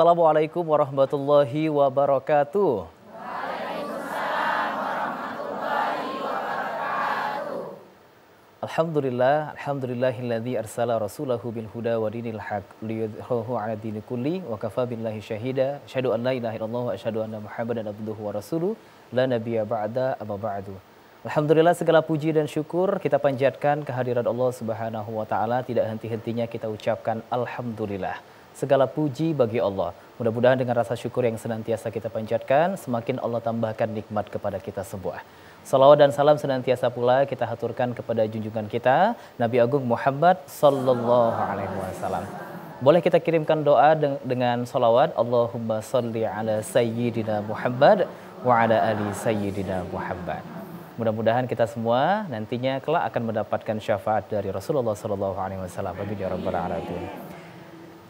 Assalamualaikum warahmatullahi wabarakatuh. Alhamdulillahilladzi arsala rasulahu bil huda wa dinil haq liyudhhirahu 'ala dini kulli wa kafa billahi syahida. Asyhadu an la ilaha illallah wa asyhadu anna Muhammadan abduhu wa rasuluh la nabiyya ba'da amma ba'du. Alhamdulillah, segala puji dan syukur kita panjatkan kehadirat Allah Subhanahu wa taala, tidak henti-hentinya kita ucapkan alhamdulillah. Segala puji bagi Allah. Mudah-mudahan dengan rasa syukur yang senantiasa kita panjatkan, semakin Allah tambahkan nikmat kepada kita semua. Salawat dan salam senantiasa pula kita haturkan kepada junjungan kita Nabi Agung Muhammad sallallahu alaihi wasallam. Boleh kita kirimkan doa dengan salawat, Allahumma salli ala sayyidina Muhammad wa ala ali sayyidina Muhammad. Mudah-mudahan kita semua nantinya kelak akan mendapatkan syafaat dari Rasulullah sallallahu alaihi wasallam. Amin ya rabbal alamin.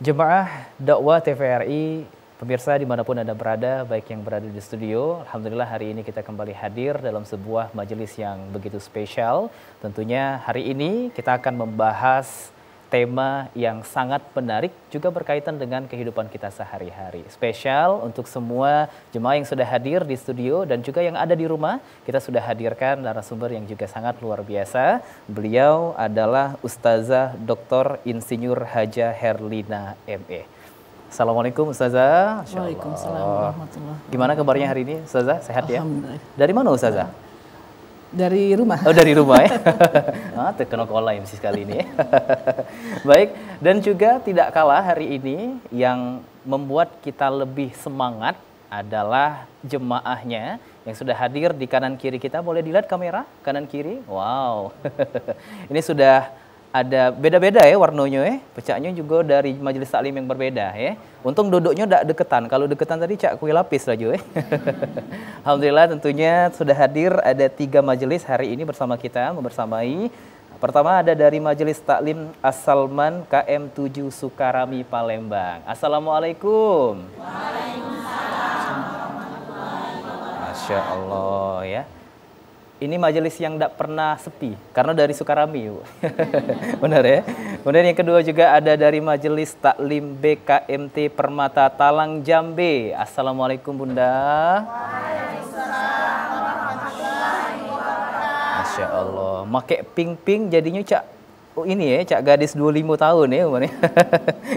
Jemaah dakwah TVRI, pemirsa dimanapun Anda berada, baik yang berada di studio, alhamdulillah hari ini kita kembali hadir dalam sebuah majelis yang begitu spesial. Tentunya hari ini kita akan membahas tema yang sangat menarik, juga berkaitan dengan kehidupan kita sehari-hari. Spesial untuk semua jemaah yang sudah hadir di studio dan juga yang ada di rumah, kita sudah hadirkan narasumber yang juga sangat luar biasa. Beliau adalah Ustazah Dr. Insinyur Haja Herlina ME. Assalamualaikum Ustazah. Waalaikumsalam warahmatullahi. Gimana kabarnya hari ini Ustazah? Sehat ya? Alhamdulillah. Dari mana Ustazah? Dari rumah. Oh, dari rumah ya. Terkena kola MC sekali ini. Baik, dan juga tidak kalah hari ini yang membuat kita lebih semangat adalah jemaahnya yang sudah hadir di kanan kiri kita. Boleh dilihat kamera kanan kiri? Wow. Ini sudah ada beda-beda ya warnanya ya. Pecahnya juga dari majelis taklim yang berbeda ya. Untung duduknya tidak deketan. Kalau deketan tadi cak kue lapis aja ya. Alhamdulillah tentunya sudah hadir ada 3 majelis hari ini bersama kita membersamai. Pertama ada dari Majelis Taklim As-Salman KM7 Sukarami Palembang. Assalamualaikum. Waalaikumsalam. Masya Allah ya. Ini majelis yang tidak pernah sepi, karena dari Sukarami. Benar ya? Kemudian yang kedua juga ada dari Majelis Taklim BKMT Permata Talang Jambe. Assalamualaikum Bunda. Waalaikumsalam warahmatullahi wabarakatuh. Masya Allah, make ping-ping jadinya cak, oh ini ya, cak gadis 25 tahun ya umurnya.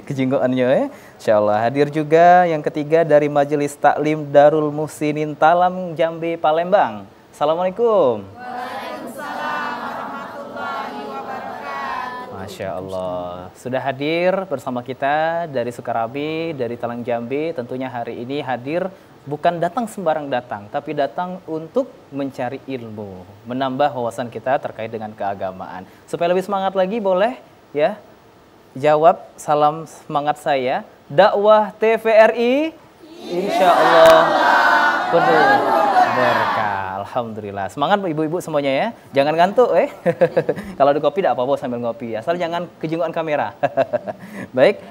Kejinggoannya ya. Insya Allah. Hadir juga yang ketiga dari Majelis Taklim Darul Muhsinin Talang Jambe Palembang. Assalamualaikum. Waalaikumsalam warahmatullahi wabarakatuh. Masya Allah. Sudah hadir bersama kita dari Sukarami, dari Talang Jambe. Tentunya hari ini hadir bukan datang sembarang datang, tapi datang untuk mencari ilmu, menambah wawasan kita terkait dengan keagamaan. Supaya lebih semangat lagi boleh ya jawab salam semangat saya. Dakwah TVRI insya Allah penuh berkah. Alhamdulillah. Semangat ibu-ibu semuanya ya. Jangan ngantuk Kalau ada kopi tidak apa-apa sambil ngopi. Asal jangan kejungguan kamera. Baik,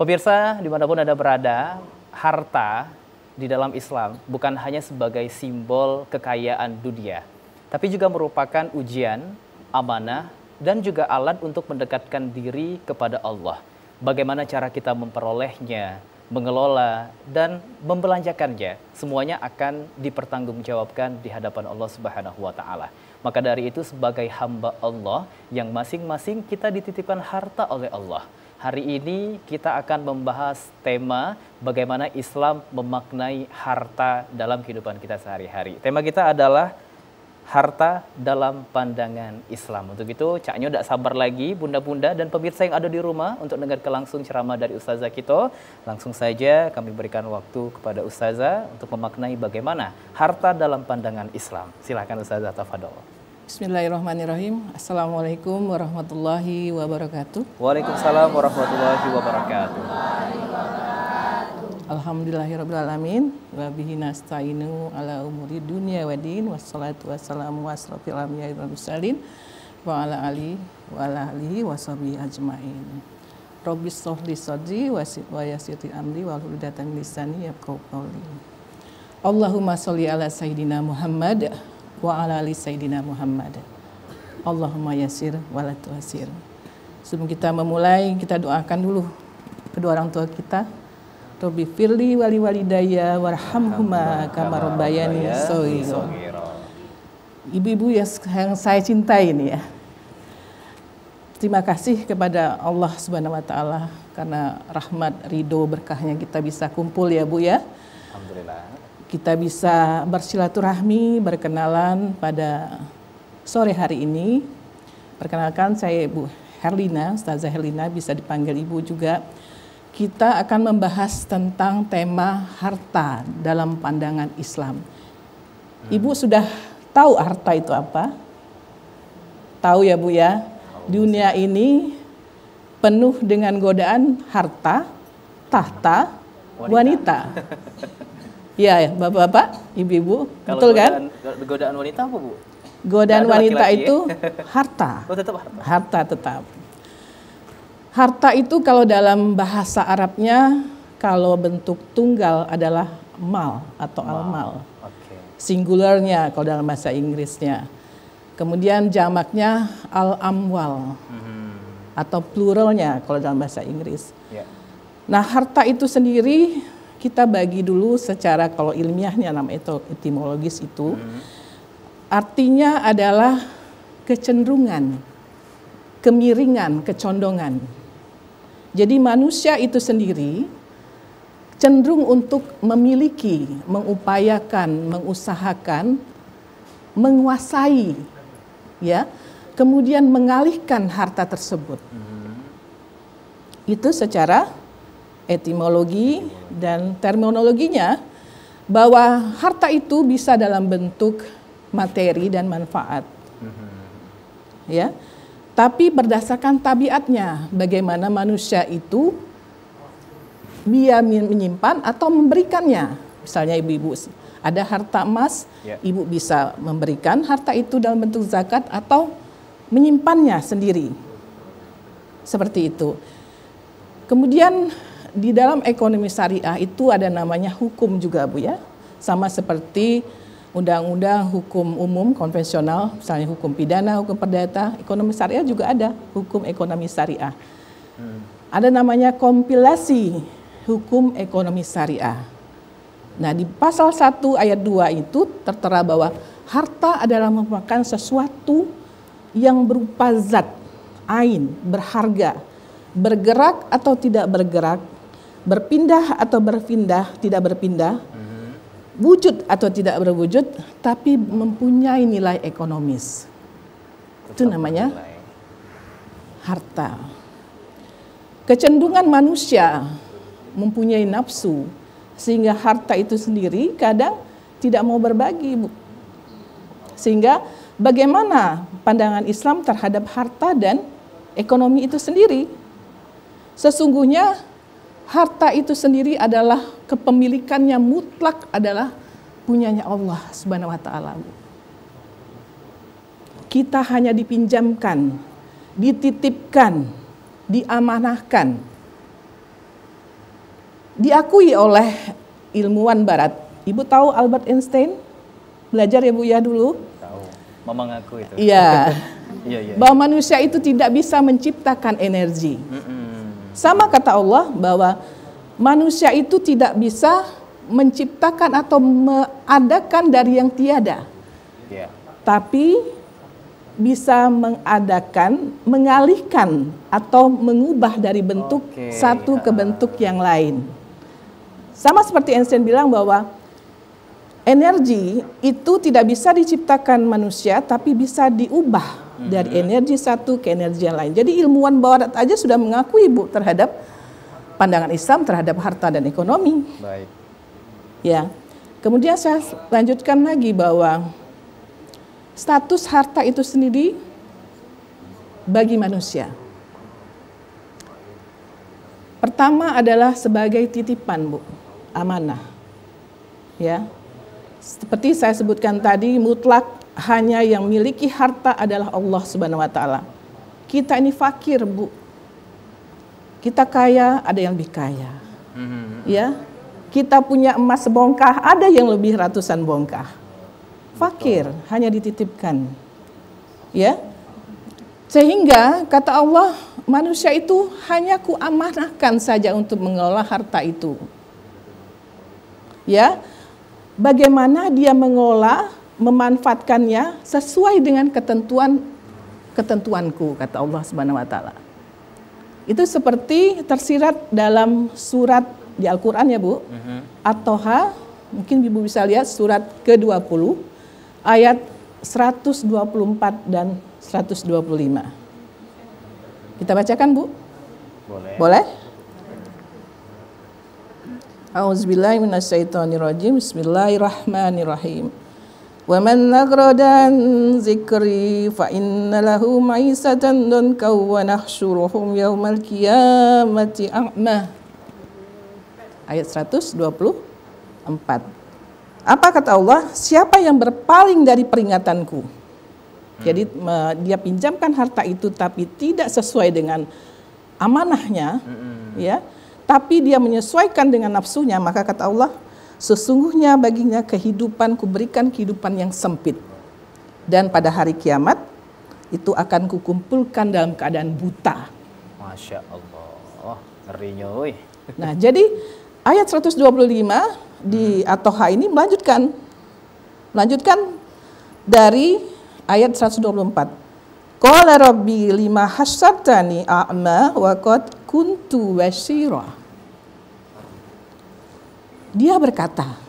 pemirsa dimanapun Anda berada, harta di dalam Islam bukan hanya sebagai simbol kekayaan dunia, tapi juga merupakan ujian, amanah, dan juga alat untuk mendekatkan diri kepada Allah. Bagaimana cara kita memperolehnya, mengelola dan membelanjakannya, semuanya akan dipertanggungjawabkan di hadapan Allah Subhanahu wa taala. Maka dari itu sebagai hamba Allah yang masing-masing kita dititipkan harta oleh Allah. Hari ini kita akan membahas tema bagaimana Islam memaknai harta dalam kehidupan kita sehari-hari. Tema kita adalah harta dalam pandangan Islam. Untuk itu, caknya tidak sabar lagi, bunda-bunda dan pemirsa yang ada di rumah untuk dengarkan langsung ceramah dari Ustazah kita. Langsung saja kami berikan waktu kepada Ustazah untuk memaknai bagaimana harta dalam pandangan Islam. Silakan Ustazah, tafadhol. Bismillahirrahmanirrahim. Assalamualaikum warahmatullahi wabarakatuh. Waalaikumsalam warahmatullahi wabarakatuh. Alhamdulillahirrabbilalamin. Wa bihi nasta'inu ala umuri dunya wa din. Wassalatu wassalamu asrafil anbiya'i wal mursalin wa ala alihi wa sahbihi ajmain. Rabbis shrah li sadri wa yassir li amri wahlul 'uqdatam min lisani yafqahu qawli. Allahumma sholli ala sayyidina Muhammad wa ala ali sayyidina Muhammad. Allahumma yassir wa la tu'assir. Sebelum kita memulai, kita doakan dulu kedua orang tua kita. Rabbi firli wali walidayya warhamhuma kama rabbayani shaghira. Ibu-ibu yang saya cintai ini ya. Terima kasih kepada Allah Subhanahu wa taala karena rahmat, ridho, berkahnya kita bisa kumpul ya Bu ya. Alhamdulillah. Kita bisa bersilaturahmi, berkenalan pada sore hari ini. Perkenalkan saya Bu Herlina, Ustazah Herlina, bisa dipanggil Ibu juga. Kita akan membahas tentang tema harta dalam pandangan Islam. Ibu sudah tahu harta itu apa? Tahu ya Bu ya? Dunia ini penuh dengan godaan harta, tahta, wanita. Ya, Bapak-bapak, Ibu-ibu, betul kan? Godaan wanita apa, Bu? Godaan wanita itu harta. Oh, tetap harta. Harta tetap. Harta itu kalau dalam bahasa Arabnya, kalau bentuk tunggal adalah mal atau al-mal. Oke. Singularnya kalau dalam bahasa Inggrisnya. Kemudian jamaknya al-amwal atau pluralnya kalau dalam bahasa Inggris. Ya. Nah, harta itu sendiri kita bagi dulu secara kalau ilmiahnya namanya etimologis itu. Artinya adalah kecenderungan, kemiringan, kecondongan. Jadi manusia itu sendiri cenderung untuk memiliki, mengupayakan, mengusahakan, menguasai, ya, kemudian mengalihkan harta tersebut. Itu secara etimologi dan terminologinya bahwa harta itu bisa dalam bentuk materi dan manfaat. Ya. Tapi berdasarkan tabiatnya, bagaimana manusia itu dia menyimpan atau memberikannya. Misalnya ibu-ibu ada harta emas, ibu bisa memberikan harta itu dalam bentuk zakat atau menyimpannya sendiri. Seperti itu. Kemudian di dalam ekonomi syariah itu ada namanya hukum juga Bu ya. Sama seperti undang-undang hukum umum konvensional, misalnya hukum pidana, hukum perdata, ekonomi syariah juga ada hukum ekonomi syariah. Ada namanya kompilasi hukum ekonomi syariah. Nah, di pasal 1 ayat 2 itu tertera bahwa harta adalah merupakan sesuatu yang berupa zat, ain, berharga, bergerak atau tidak bergerak, berpindah atau berpindah, tidak berpindah, wujud atau tidak berwujud, tapi mempunyai nilai ekonomis. Itu namanya harta. Kecenderungan manusia mempunyai nafsu, sehingga harta itu sendiri kadang tidak mau berbagi, Bu. Sehingga bagaimana pandangan Islam terhadap harta dan ekonomi itu sendiri? Sesungguhnya harta itu sendiri adalah kepemilikannya mutlak adalah punyanya Allah Subhanahu wa taala. Kita hanya dipinjamkan, dititipkan, diamanahkan. Diakui oleh ilmuwan barat. Ibu tahu Albert Einstein? Belajar ya Bu ya dulu? Tahu. Mama ngaku itu. Iya. Iya. Bahwa manusia itu tidak bisa menciptakan energi. Sama kata Allah bahwa manusia itu tidak bisa menciptakan atau mengadakan dari yang tiada. Tapi bisa mengadakan, mengalihkan atau mengubah dari bentuk satu ke bentuk yang lain. Sama seperti Einstein bilang bahwa energi itu tidak bisa diciptakan manusia tapi bisa diubah dari energi satu ke energi yang lain. Jadi ilmuwan barat aja sudah mengakui Bu terhadap pandangan Islam terhadap harta dan ekonomi. Baik. Ya. Kemudian saya lanjutkan lagi bahwa status harta itu sendiri bagi manusia. Pertama adalah sebagai titipan, Bu, amanah. Ya. Seperti saya sebutkan tadi, mutlak hanya yang miliki harta adalah Allah Subhanahu wa taala. Kita ini fakir, Bu. Kita kaya, ada yang lebih kaya. Ya. Kita punya emas sebongkah, ada yang lebih ratusan bongkah. Fakir, hanya dititipkan. Ya. Sehingga kata Allah, manusia itu hanya kuamanahkan saja untuk mengelola harta itu. Ya, bagaimana dia mengolah, memanfaatkannya sesuai dengan ketentuanku, kata Allah Subhanahu wa taala. Itu seperti tersirat dalam surat di Al-Qur'an ya, Bu. At-Toha, mungkin Ibu bisa lihat surat ke-20 ayat 124 dan 125. Kita bacakan, Bu? Boleh? A'udzubillahi minasyaitonirrajim. Bismillahirrahmanirrahim. Wa man aghradan zikri fa inna lahu ma'isatan danka wa nahsyuruhum yaumal qiyamati a'ma. Ayat 124. Apa kata Allah? Siapa yang berpaling dari peringatanku? Jadi dia pinjamkan harta itu tapi tidak sesuai dengan amanahnya, ya. Tapi dia menyesuaikan dengan nafsunya, maka kata Allah, sesungguhnya baginya kehidupan, kuberikan kehidupan yang sempit. Dan pada hari kiamat, itu akan kukumpulkan dalam keadaan buta. Masya Allah. Oh, ngerinya, woi. Nah, jadi ayat 125 di At-Toha ini melanjutkan dari ayat 124. Qala rabbi lima hasyartani a'ma wa qad kuntu basira. Dia berkata,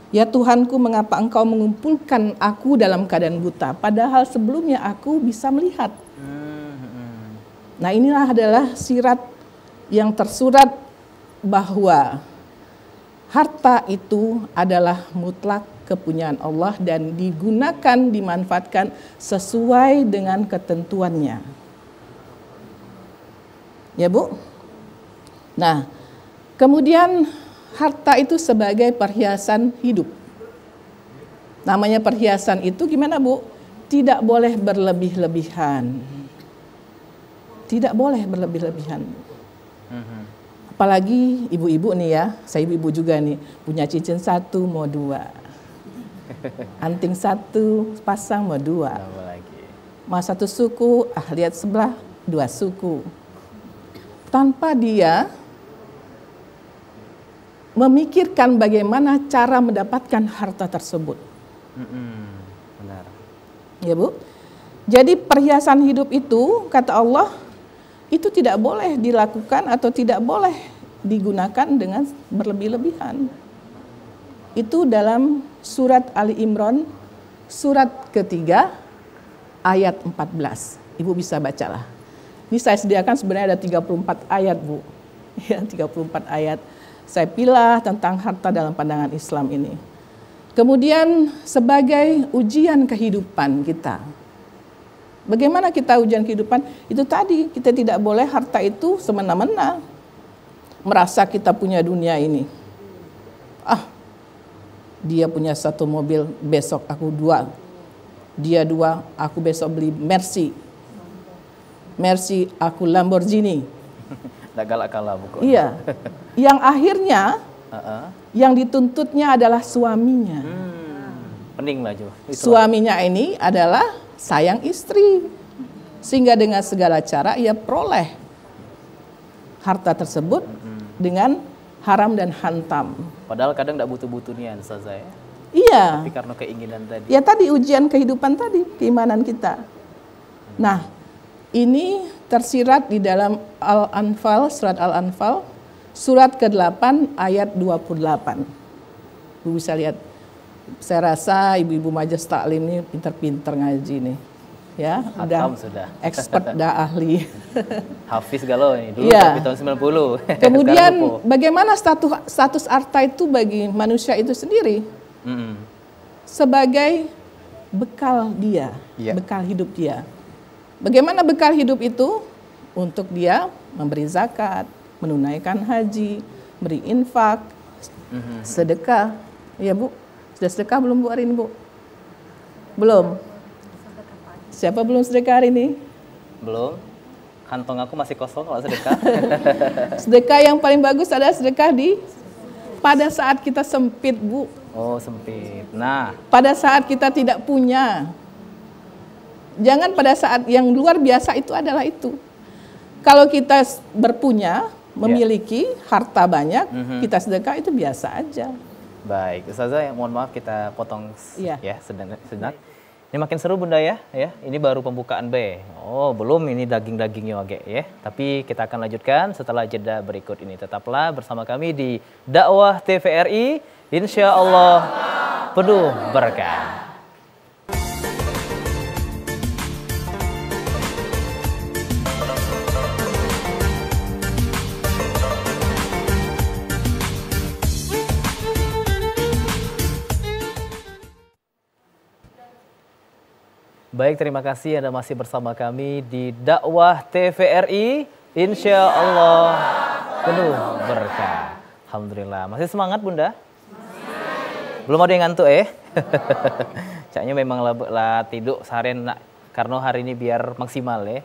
ya Tuhanku, mengapa engkau mengumpulkan aku dalam keadaan buta, padahal sebelumnya aku bisa melihat. Nah, inilah adalah sirat yang tersurat bahwa harta itu adalah mutlak kepunyaan Allah dan digunakan, dimanfaatkan sesuai dengan ketentuannya. Ya, Bu? Nah, kemudian harta itu sebagai perhiasan hidup. Namanya perhiasan itu gimana, Bu? Tidak boleh berlebih-lebihan. Tidak boleh berlebih-lebihan. Apalagi ibu-ibu nih ya, saya ibu-ibu juga nih, punya cincin 1 mau 2. Anting 1 pasang mau 2. Mau 1 suku, lihat sebelah 2 suku. Tanpa dia memikirkan bagaimana cara mendapatkan harta tersebut. Benar. Ya, Bu. Jadi perhiasan hidup itu, kata Allah, itu tidak boleh dilakukan atau tidak boleh digunakan dengan berlebih-lebihan. Itu dalam surat Ali Imran, surat ketiga, ayat 14. Ibu bisa bacalah. Ini saya sediakan sebenarnya ada 34 ayat, Bu. Ya, 34 ayat. Saya pilih tentang harta dalam pandangan Islam ini. Kemudian sebagai ujian kehidupan kita. Bagaimana kita ujian kehidupan? Itu tadi, kita tidak boleh harta itu semena-mena. Merasa kita punya dunia ini. Dia punya 1 mobil, besok aku 2. Dia 2, aku besok beli Mercy. Mercy, aku Lamborghini. Tidak galak kalah, bukan? Iya. Yang akhirnya, yang dituntutnya adalah suaminya. Pening lah, Jo. Suaminya ini adalah sayang istri. Sehingga dengan segala cara ia peroleh harta tersebut dengan haram dan hantam. Padahal kadang tidak butuh-butuh nian, Ustazah ya. Iya. Tapi karena keinginan tadi. Ya tadi ujian kehidupan tadi, keimanan kita. Nah, ini tersirat di dalam Al-Anfal, surat Al-Anfal, surat ke-8 ayat 28. Ibu bisa lihat. Saya rasa ibu-ibu majelis taklim ini pinter-pinter ngaji nih. Ya, sudah expert, dah ahli. Hafiz galau ini dulu ya. Tapi tahun 90. Kemudian bagaimana status harta itu bagi manusia itu sendiri? Sebagai bekal dia, bekal hidup dia. Bagaimana bekal hidup itu? Untuk dia memberi zakat, menunaikan haji, beri infak, sedekah. Ya, Bu. Sudah sedekah belum, Bu, hari ini, Bu? Belum. Siapa belum sedekah hari ini? Belum. Kantong aku masih kosong kalau sedekah. Sedekah yang paling bagus adalah sedekah pada saat kita sempit, Bu. Oh, sempit. Nah, pada saat kita tidak punya. Jangan pada saat yang luar biasa itu adalah itu. Kalau kita berpunya, memiliki harta banyak, kita sedekah itu biasa aja. Baik, Ustazah, mohon maaf kita potong Iya. ya sejenak. Ini makin seru Bunda ya. Ini baru pembukaan B. Oh, belum ini daging-dagingnya oke ya. Tapi kita akan lanjutkan setelah jeda berikut ini. Tetaplah bersama kami di Dakwah TVRI. Insya Allah penuh berkah. Baik, terima kasih Anda masih bersama kami di Dakwah TVRI. Insya Allah penuh berkah. Alhamdulillah. Masih semangat Bunda? Belum ada yang ngantuk Caknya memang lah tidur seharian nak, karena hari ini biar maksimal ya.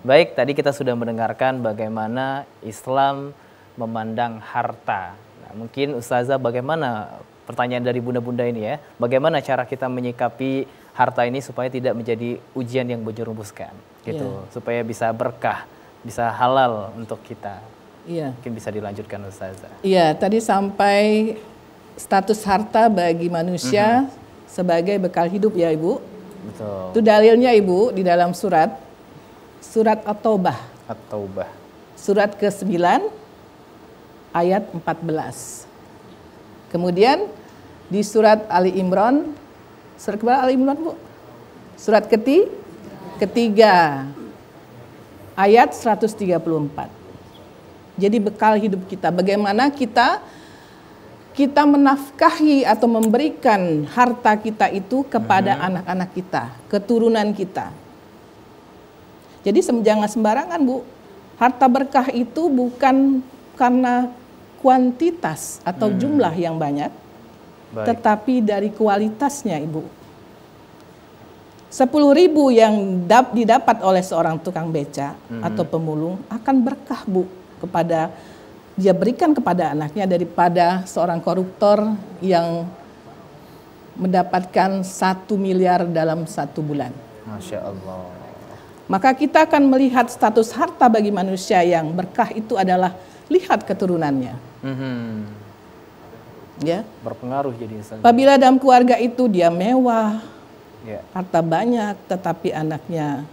Baik, tadi kita sudah mendengarkan bagaimana Islam memandang harta. Nah, mungkin Ustazah bagaimana pertanyaan dari bunda-bunda ini ya, bagaimana cara kita menyikapi harta ini supaya tidak menjadi ujian yang berjerumuskan gitu, supaya bisa berkah, bisa halal untuk kita. Mungkin bisa dilanjutkan Ustazah. Iya, tadi sampai status harta bagi manusia sebagai bekal hidup ya Ibu. Betul. Itu dalilnya Ibu di dalam surat At-Taubah. At-Taubah. Surat ke-9 ayat 14. Kemudian di surat Ali Imran, surat keberapa Ali Imran Bu? Surat ketiga ayat 134. Jadi bekal hidup kita, bagaimana kita menafkahi atau memberikan harta kita itu kepada anak-anak kita, keturunan kita. Jadi jangan sembarangan Bu. Harta berkah itu bukan karena kuantitas atau jumlah yang banyak, tetapi dari kualitasnya Ibu. 10.000 yang didapat oleh seorang tukang beca atau pemulung akan berkah Bu kepada dia berikan kepada anaknya daripada seorang koruptor yang mendapatkan 1 miliar dalam 1 bulan. Masya Allah. Maka kita akan melihat status harta bagi manusia yang berkah itu adalah lihat keturunannya. Ya. Berpengaruh jadi Ustaz. Apabila dalam keluarga itu dia mewah, harta banyak, tetapi anaknya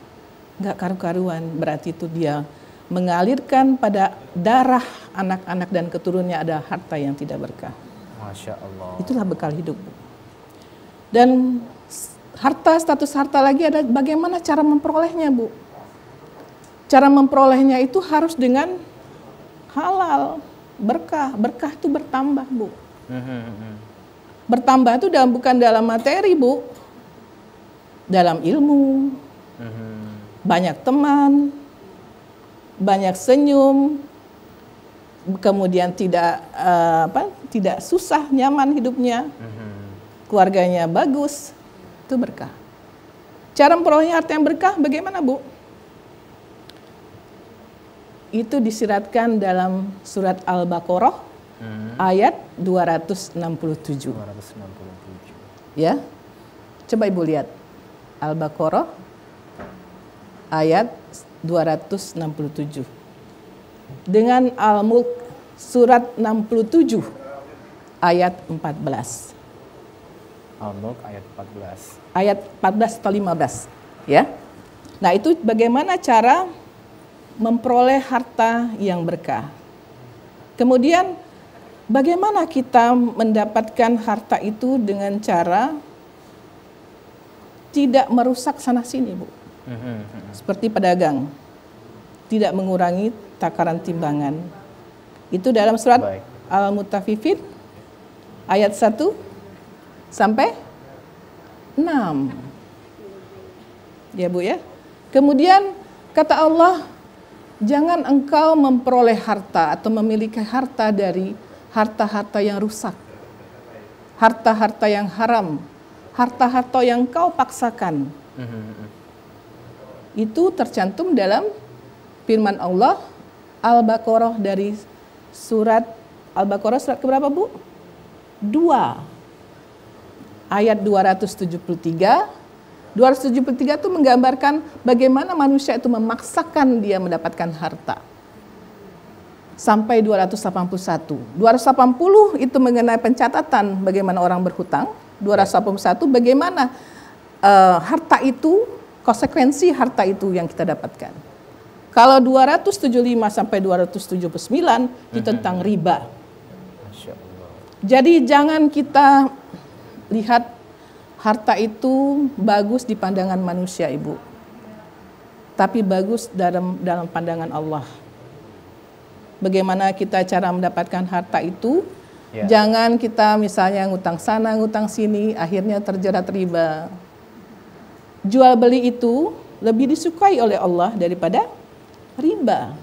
nggak karu-karuan, berarti itu dia mengalirkan pada darah anak-anak dan keturunannya ada harta yang tidak berkah. Masya Allah. Itulah bekal hidup. Dan harta, status harta lagi ada bagaimana cara memperolehnya Bu. Cara memperolehnya itu harus dengan halal, berkah. Berkah itu bertambah Bu. Bertambah itu bukan dalam materi Bu. Dalam ilmu, banyak teman, banyak senyum, kemudian tidak susah, nyaman hidupnya, keluarganya bagus, itu berkah. Cara memperoleh harta yang berkah bagaimana Bu? Itu disiratkan dalam surat Al-Baqarah ayat 267. Ya, coba Ibu lihat Al-Baqarah ayat 267 dengan Al-Mulk surat 67 ayat 14. Al-Mulk ayat 14. Ayat 14 atau 15 ya. Nah, itu bagaimana cara memperoleh harta yang berkah. Kemudian bagaimana kita mendapatkan harta itu dengan cara tidak merusak sana sini Bu. Seperti pedagang, tidak mengurangi takaran timbangan. Itu dalam surat Al-Mutaffifin ayat 1 sampai 6. Ya Bu ya. Kemudian kata Allah, jangan engkau memperoleh harta atau memiliki harta dari harta-harta yang rusak. Harta-harta yang haram. Harta-harta yang kau paksakan. Itu tercantum dalam firman Allah Al-Baqarah dari surat Al-Baqarah surat keberapa Bu? 2 ayat 273. 273 itu menggambarkan bagaimana manusia itu memaksakan dia mendapatkan harta. sampai 281. 280 itu mengenai pencatatan bagaimana orang berhutang. 281 bagaimana harta itu, konsekuensi harta itu yang kita dapatkan. Kalau 275 sampai 279 itu tentang riba. Masya Allah. Jadi jangan kita lihat harta itu bagus di pandangan manusia, Ibu. Tapi bagus dalam pandangan Allah. Bagaimana kita cara mendapatkan harta itu? Ya. Jangan kita misalnya ngutang sana, ngutang sini, akhirnya terjerat riba. Jual beli itu lebih disukai oleh Allah daripada riba.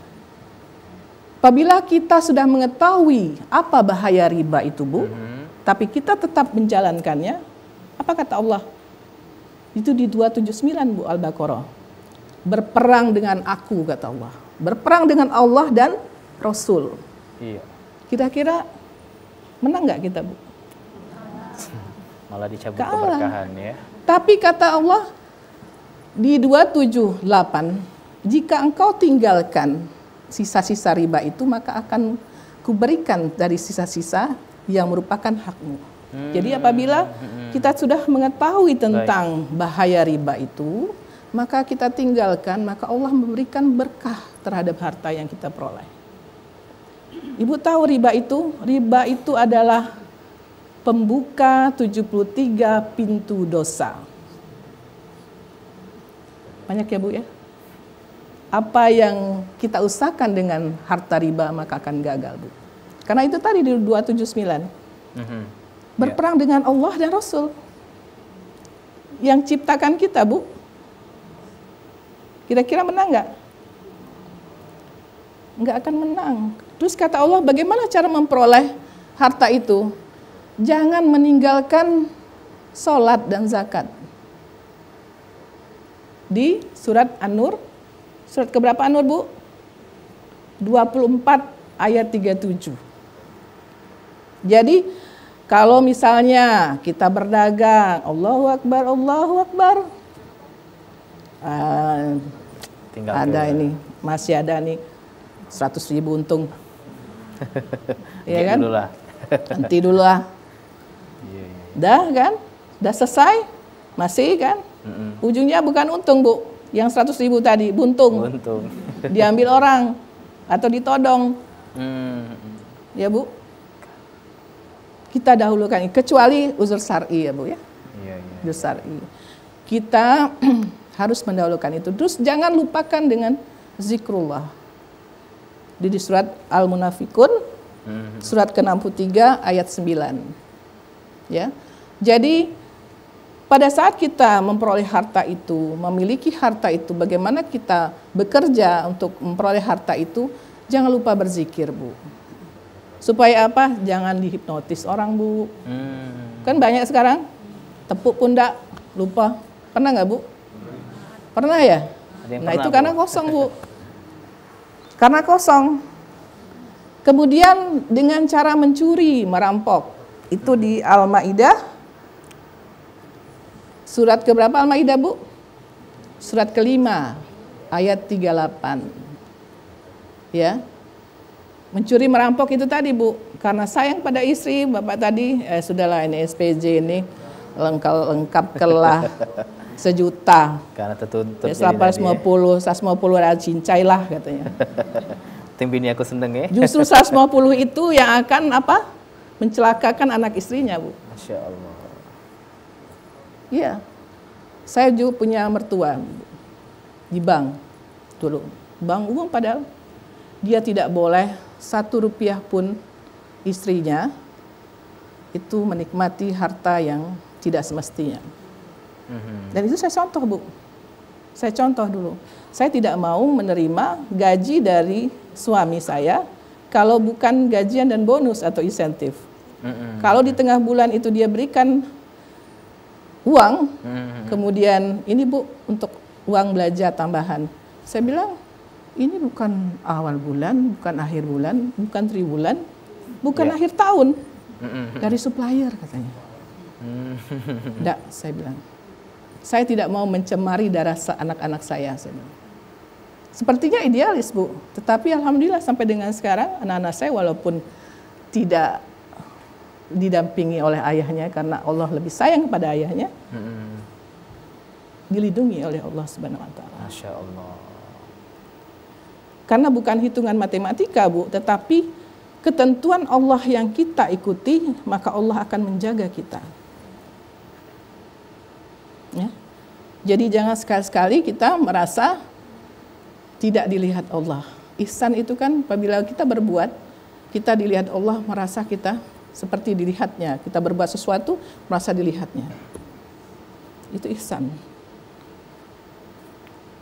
Apabila kita sudah mengetahui apa bahaya riba itu, Bu, tapi kita tetap menjalankannya, apa kata Allah? Itu di 279, Bu, Al-Baqarah. Berperang dengan aku, kata Allah. Berperang dengan Allah dan Rasul. Iya. Kira-kira menang nggak kita, Bu? Malah dicabut Kalah. keberkahan ya. Tapi kata Allah di 278, jika engkau tinggalkan sisa-sisa riba itu, maka akan kuberikan dari sisa-sisa yang merupakan hakmu. Jadi apabila kita sudah mengetahui tentang bahaya riba itu, maka kita tinggalkan, maka Allah memberikan berkah terhadap harta yang kita peroleh. Ibu tahu riba itu? Riba itu adalah pembuka 73 pintu dosa. Banyak ya, Bu, ya? Apa yang kita usahakan dengan harta riba maka akan gagal, Bu. Karena itu tadi di 279. Berperang dengan Allah dan Rasul. Yang ciptakan kita, Bu. Kira-kira menang nggak? Nggak akan menang. Terus kata Allah, bagaimana cara memperoleh harta itu? Jangan meninggalkan sholat dan zakat. Di surat An-Nur, surat keberapa An-Nur, Bu? 24 ayat 37. Jadi kalau misalnya kita berdagang, Allahu Akbar, Allahu Akbar. Ada ini, masih ada nih 100.000 untung. Iya kan? Nanti dulu lah. Dah kan? Dah selesai? Masih kan? Ujungnya bukan untung, Bu. Yang 100.000 tadi, buntung. Diambil orang atau ditodong. Ya, Bu. Kita dahulukan, kecuali uzur syar'i ya, Bu, ya. Uzur syar'i. Kita harus mendahulukan itu. Terus jangan lupakan dengan zikrullah. Di surat Al-Munafikun, surat ke-63 ayat 9. Ya. Jadi pada saat kita memperoleh harta itu, memiliki harta itu, bagaimana kita bekerja untuk memperoleh harta itu, jangan lupa berzikir, Bu. Supaya apa? Jangan dihipnotis orang, Bu. Kan banyak sekarang tepuk pundak, lupa. Pernah nggak, Bu? Pernah ya? Nah, itu karena kosong, Bu. Karena kosong. Kemudian dengan cara mencuri, merampok. Itu di Al-Maidah. Surat keberapa Al-Maidah, Bu? Surat ke-5 ayat 38. Ya. Mencuri, merampok itu tadi, Bu. Karena sayang pada istri, Bapak tadi sudahlah ini SPJ ini lengkapkanlah 1 juta. Karena tertuntut. 150 ada cincailah katanya. Tim bini aku seneng ya. Justru 150 itu yang akan apa? Mencelakakan anak istrinya, Bu. Masya Allah. Iya. Saya juga punya mertua di bank dulu. Bank umum padahal dia tidak boleh 1 rupiah pun istrinya itu menikmati harta yang tidak semestinya. Dan itu saya contoh, Bu. Saya contoh dulu. Saya tidak mau menerima gaji dari suami saya kalau bukan gajian dan bonus atau insentif. Kalau di tengah bulan itu dia berikan uang, kemudian ini, Bu, untuk uang belanja tambahan. Saya bilang, ini bukan awal bulan, bukan akhir bulan, bukan triwulan, bukan akhir tahun. Dari supplier katanya. Enggak, saya bilang. Saya tidak mau mencemari darah anak-anak saya. Sepertinya idealis, Bu. Tetapi alhamdulillah sampai dengan sekarang anak-anak saya walaupun tidak didampingi oleh ayahnya karena Allah lebih sayang kepada ayahnya, dilindungi oleh Allah Subhanahu wa taala. Masya Allah. Karena bukan hitungan matematika, Bu, tetapi ketentuan Allah yang kita ikuti, maka Allah akan menjaga kita. Ya. Jadi jangan sekali-sekali kita merasa tidak dilihat Allah. Ihsan itu kan apabila kita berbuat, kita dilihat Allah, merasa kita seperti dilihatnya. Kita berbuat sesuatu, merasa dilihatnya. Itu ihsan.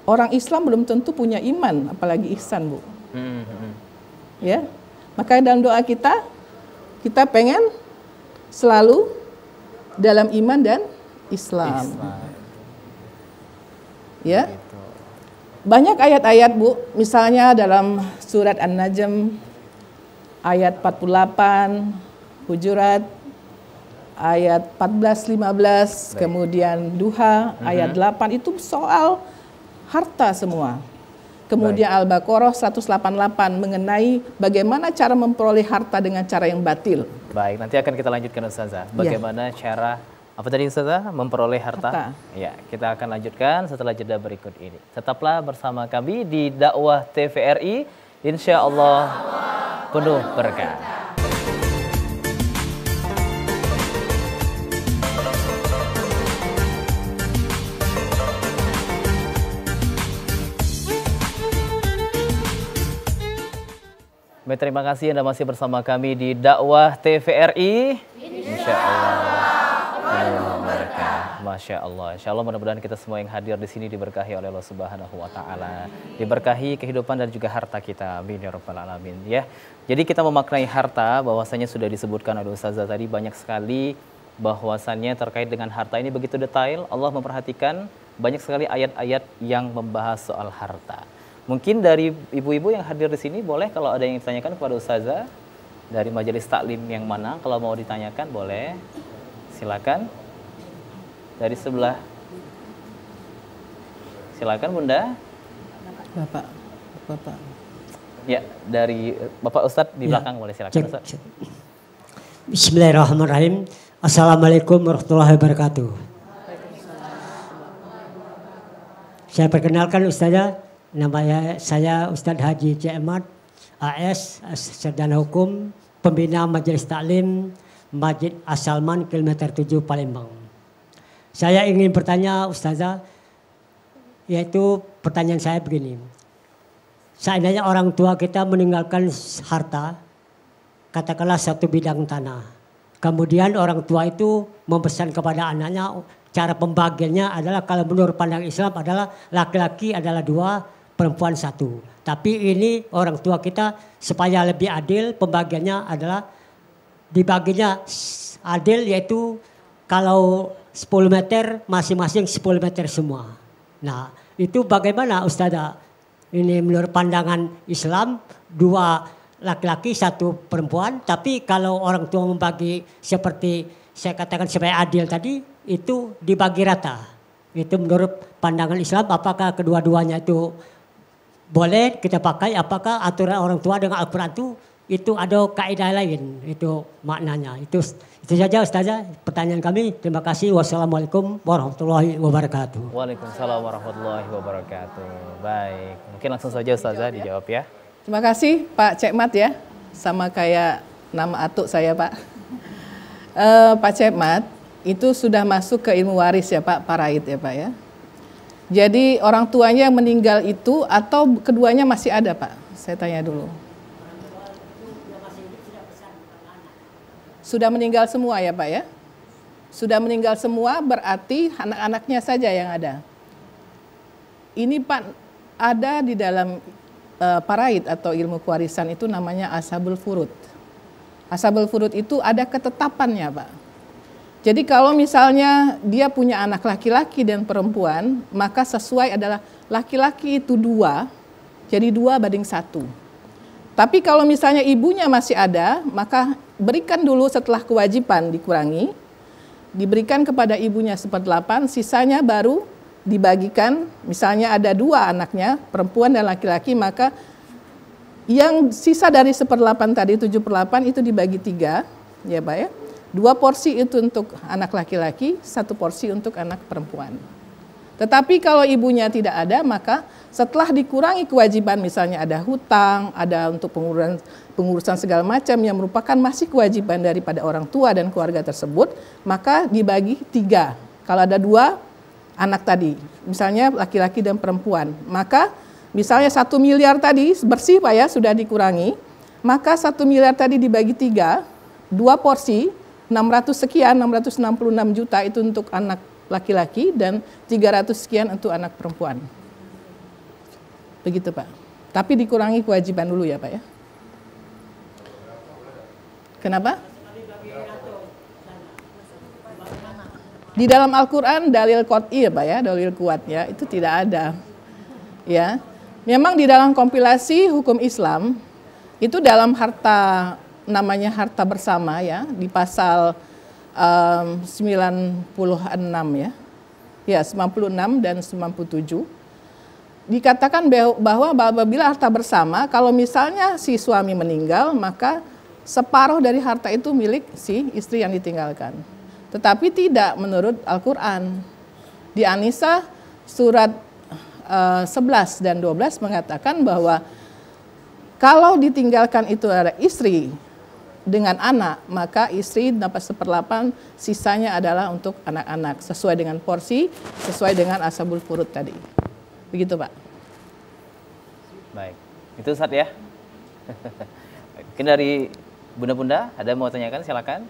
Orang Islam belum tentu punya iman, apalagi ihsan, Bu. Ya, maka dalam doa kita pengen selalu dalam iman dan Islam. Ya, banyak ayat-ayat, Bu. Misalnya dalam surat An-Najm ayat 48, Hujurat ayat 14-15, kemudian Duha ayat 8 itu soal harta semua. Kemudian Al-Baqarah 188 mengenai bagaimana cara memperoleh harta dengan cara yang batil. Baik, nanti akan kita lanjutkan Ustazah. Bagaimana cara apa tadi Ustazah memperoleh harta? Ya, kita akan lanjutkan setelah jeda berikut ini. Tetaplah bersama kami di Dakwah TVRI. Insya Allah penuh berkah. Terima kasih Anda masih bersama kami di Dakwah TVRI. Insya Allah. Masya Allah. Insya Allah mudah-mudahan kita semua yang hadir di sini diberkahi oleh Allah Subhanahu wa taala. Diberkahi kehidupan dan juga harta kita. Amin ya rabbal alamin. Ya. Jadi kita memaknai harta, bahwasanya sudah disebutkan oleh Ustazah tadi banyak sekali bahwasannya terkait dengan harta ini begitu detail. Allah memperhatikan banyak sekali ayat-ayat yang membahas soal harta. Mungkin dari ibu-ibu yang hadir di sini boleh kalau ada yang ditanyakan kepada Ustazah dari majelis taklim yang mana, kalau mau ditanyakan boleh. Silakan. Dari sebelah. Silakan Bunda. Bapak. Ya, dari Bapak Ustadz di belakang boleh silakan Ustadz. Bismillahirrahmanirrahim. Assalamualaikum warahmatullahi wabarakatuh. Saya perkenalkan Ustazah. Nama saya Ustadz Haji C. Ahmad, AS, Sarjana Hukum, Pembina Majelis Taklim, Masjid As-Salman, Kilometer 7, Palembang. Saya ingin bertanya Ustazah, yaitu pertanyaan saya begini. Seandainya orang tua kita meninggalkan harta, katakanlah satu bidang tanah. Kemudian orang tua itu memesan kepada anaknya, cara pembagiannya adalah kalau menurut pandang Islam adalah laki-laki adalah 2, perempuan 1. Tapi ini orang tua kita supaya lebih adil pembagiannya adalah dibaginya adil, yaitu kalau 10 meter masing-masing 10 meter semua. Nah itu bagaimana Ustazah? Ini menurut pandangan Islam 2 laki-laki 1 perempuan. Tapi kalau orang tua membagi seperti saya katakan supaya adil tadi itu dibagi rata. Itu menurut pandangan Islam, apakah kedua-duanya itu boleh kita pakai, apakah aturan orang tua dengan Al-Quran itu ada kaidah lain, itu maknanya. Itu saja Ustazah pertanyaan kami. Terima kasih. Wassalamualaikum warahmatullahi wabarakatuh. Waalaikumsalam warahmatullahi wabarakatuh. Baik, mungkin langsung saja Ustazah dijawab ya. Terima kasih Pak Cekmat ya, sama kayak nama atuk saya Pak. Pak Cekmat itu sudah masuk ke ilmu waris ya Pak, paraid ya Pak ya. Jadi orang tuanya yang meninggal itu atau keduanya masih ada Pak? Saya tanya dulu. Sudah meninggal semua ya Pak ya? Sudah meninggal semua berarti anak-anaknya saja yang ada. Ini Pak ada di dalam paraid atau ilmu kewarisan itu namanya ashabul furud. Ashabul furud itu ada ketetapannya Pak. Jadi kalau misalnya dia punya anak laki-laki dan perempuan, maka sesuai adalah laki-laki itu 2, jadi 2:1. Tapi kalau misalnya ibunya masih ada, maka berikan dulu setelah kewajiban dikurangi, diberikan kepada ibunya 1/8, sisanya baru dibagikan, misalnya ada 2 anaknya, perempuan dan laki-laki, maka yang sisa dari 1/8 tadi, 7/8 itu dibagi 3, ya Pak ya. 2 porsi itu untuk anak laki-laki, 1 porsi untuk anak perempuan. Tetapi kalau ibunya tidak ada, maka setelah dikurangi kewajiban, misalnya ada hutang, ada untuk pengurusan segala macam yang merupakan masih kewajiban daripada orang tua dan keluarga tersebut, maka dibagi 3. Kalau ada 2 anak tadi, misalnya laki-laki dan perempuan, maka misalnya 1 miliar tadi bersih Pak ya, sudah dikurangi, maka 1 miliar tadi dibagi 3, 2 porsi, 600 sekian, 666 juta itu untuk anak laki-laki dan 300 sekian untuk anak perempuan. Begitu Pak. Tapi dikurangi kewajiban dulu ya Pak ya. Kenapa? Di dalam Al-Quran dalil qat'i ya Pak ya, dalil kuatnya itu tidak ada. Ya, memang di dalam kompilasi hukum Islam itu dalam harta, namanya harta bersama ya, di pasal 96 ya. Ya, 96 dan 97. Dikatakan bahwa apabila harta bersama, kalau misalnya si suami meninggal, maka separuh dari harta itu milik si istri yang ditinggalkan. Tetapi tidak menurut Al-Quran. Di An-Nisa surat 11 dan 12 mengatakan bahwa kalau ditinggalkan itu ada istri dengan anak, maka istri dapat 1/8, sisanya adalah untuk anak-anak sesuai dengan porsi, sesuai dengan ashabul furud tadi. Begitu Pak. Baik, itu Ustaz ya. Mungkin dari bunda-bunda ada mau tanyakan, silakan.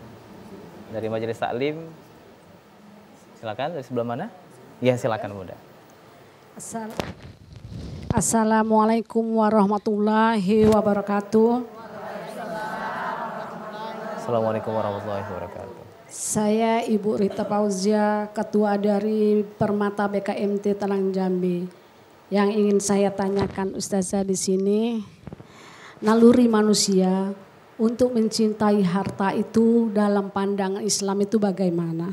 Dari Majelis Taklim, silakan. Dari sebelah mana? Ya, silakan bunda. Assalamualaikum warahmatullahi wabarakatuh. Assalamualaikum warahmatullahi wabarakatuh. Saya Ibu Rita Fauzia, Ketua dari Permata BKMT Talang Jambi. Yang ingin saya tanyakan Ustazah di sini, naluri manusia untuk mencintai harta itu dalam pandangan Islam itu bagaimana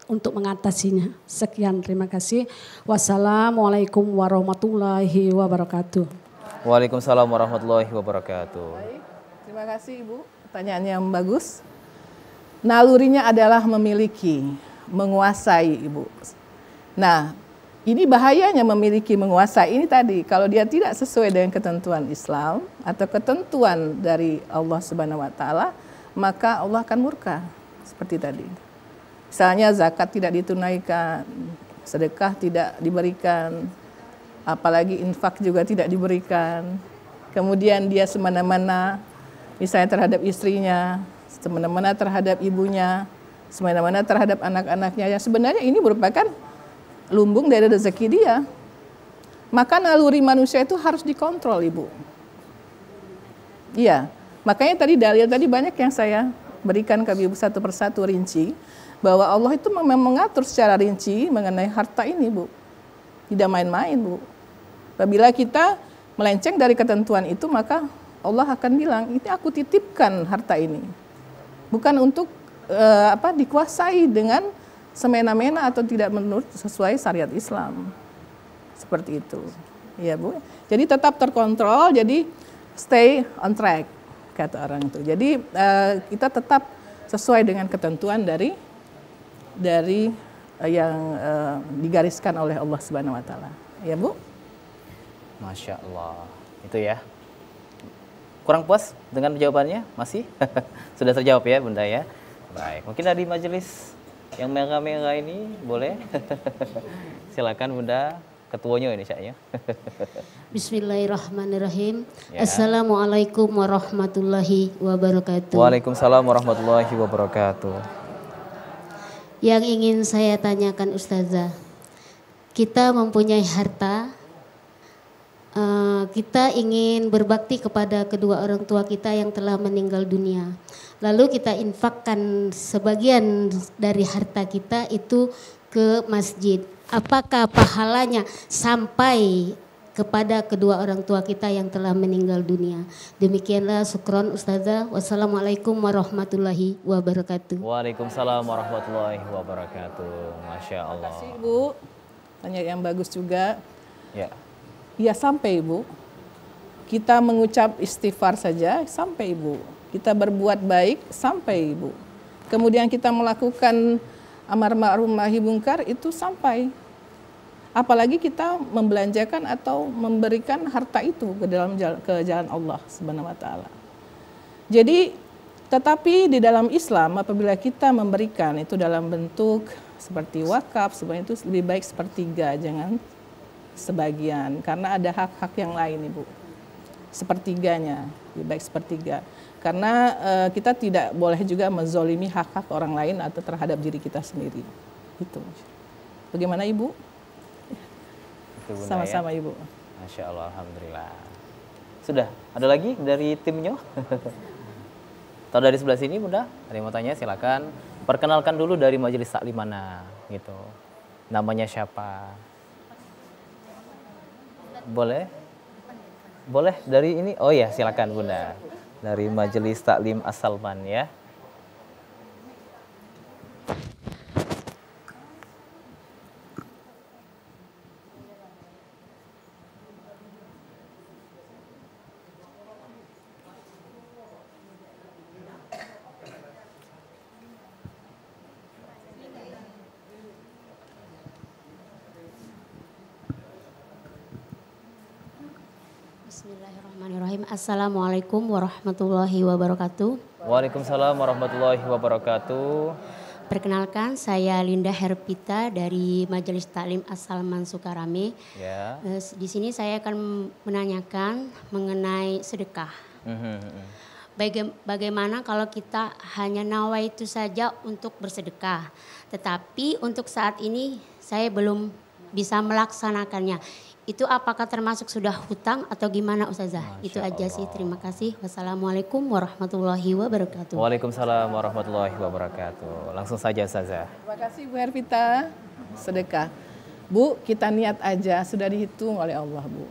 untuk mengatasinya? Sekian, terima kasih. Wassalamualaikum warahmatullahi wabarakatuh. Waalaikumsalam warahmatullahi wabarakatuh. Baik, terima kasih Ibu. Pertanyaan yang bagus. Nalurinya adalah memiliki, menguasai Ibu. Nah, ini bahayanya memiliki, menguasai ini tadi. Kalau dia tidak sesuai dengan ketentuan Islam atau ketentuan dari Allah Subhanahu wa taala, maka Allah akan murka. Seperti tadi. Misalnya zakat tidak ditunaikan, sedekah tidak diberikan, apalagi infak juga tidak diberikan. Kemudian dia semena-mena, misalnya terhadap istrinya, semena-mena terhadap ibunya, semena-mena terhadap anak-anaknya. Yang sebenarnya ini merupakan lumbung dari rezeki dia. Maka naluri manusia itu harus dikontrol Ibu. Iya, makanya tadi dalil tadi banyak yang saya berikan ke Ibu satu persatu rinci. Bahwa Allah itu memang mengatur secara rinci mengenai harta ini Bu. Tidak main-main Bu. Apabila kita melenceng dari ketentuan itu, maka Allah akan bilang, ini aku titipkan harta ini. Bukan untuk dikuasai dengan semena-mena atau tidak menurut sesuai syariat Islam. Seperti itu. Ya Bu. Jadi tetap terkontrol, jadi stay on track, kata orang itu. Jadi kita tetap sesuai dengan ketentuan dari yang digariskan oleh Allah Subhanahu wa taala. Ya Bu? Masya Allah. Itu ya. Kurang puas dengan jawabannya? Masih? Sudah terjawab ya Bunda ya? Baik, mungkin dari majelis yang merah-merah ini boleh? Silakan Bunda, ketuanya ini Cak ya. Bismillahirrahmanirrahim. Ya. Assalamualaikum warahmatullahi wabarakatuh. Waalaikumsalam warahmatullahi wabarakatuh. Yang ingin saya tanyakan Ustazah, kita mempunyai harta, kita ingin berbakti kepada kedua orang tua kita yang telah meninggal dunia. Lalu kita infakkan sebagian dari harta kita itu ke masjid. Apakah pahalanya sampai kepada kedua orang tua kita yang telah meninggal dunia? Demikianlah, syukron Ustazah. Wassalamualaikum warahmatullahi wabarakatuh. Waalaikumsalam warahmatullahi wabarakatuh. Masya Allah. Terima kasih Bu. Tanya yang bagus juga. Ya. Ya sampai Ibu. Kita mengucap istighfar saja sampai Ibu. Kita berbuat baik sampai Ibu. Kemudian kita melakukan amar ma'ruf nahi munkar itu sampai. Apalagi kita membelanjakan atau memberikan harta itu ke jalan Allah Subhanahu wa taala. Jadi tetapi di dalam Islam apabila kita memberikan itu dalam bentuk seperti wakaf, sebenarnya itu lebih baik sepertiga, jangan sebagian, karena ada hak-hak yang lain Ibu. Sepertiganya, lebih baik sepertiga. Karena kita tidak boleh juga menzolimi hak-hak orang lain atau terhadap diri kita sendiri. Itu. Bagaimana Ibu? Sama-sama Ibu. Masya Allah, Alhamdulillah. Sudah, ada lagi dari timnya? Atau dari sebelah sini Bunda? Ada yang mau tanya silakan. Perkenalkan dulu dari majelis taklim mana gitu. Namanya siapa? Boleh? Boleh dari ini? Oh ya, silakan Bunda. Dari majelis taklim As-Salman ya. Bismillahirrahmanirrahim. Assalamualaikum warahmatullahi wabarakatuh. Waalaikumsalam warahmatullahi wabarakatuh. Perkenalkan, saya Linda Herpita dari Majelis Taklim As-Salman Sukarame. Ya. Di sini saya akan menanyakan mengenai sedekah. Bagaimana kalau kita hanya nawa itu saja untuk bersedekah, tetapi untuk saat ini saya belum bisa melaksanakannya. Itu apakah termasuk sudah hutang atau gimana Ustazah? Itu aja sih, terima kasih. Wassalamualaikum warahmatullahi wabarakatuh. Waalaikumsalam warahmatullahi wabarakatuh. Langsung saja Ustazah. Terima kasih Bu Hervita. Sedekah. Bu, kita niat aja, sudah dihitung oleh Allah Bu.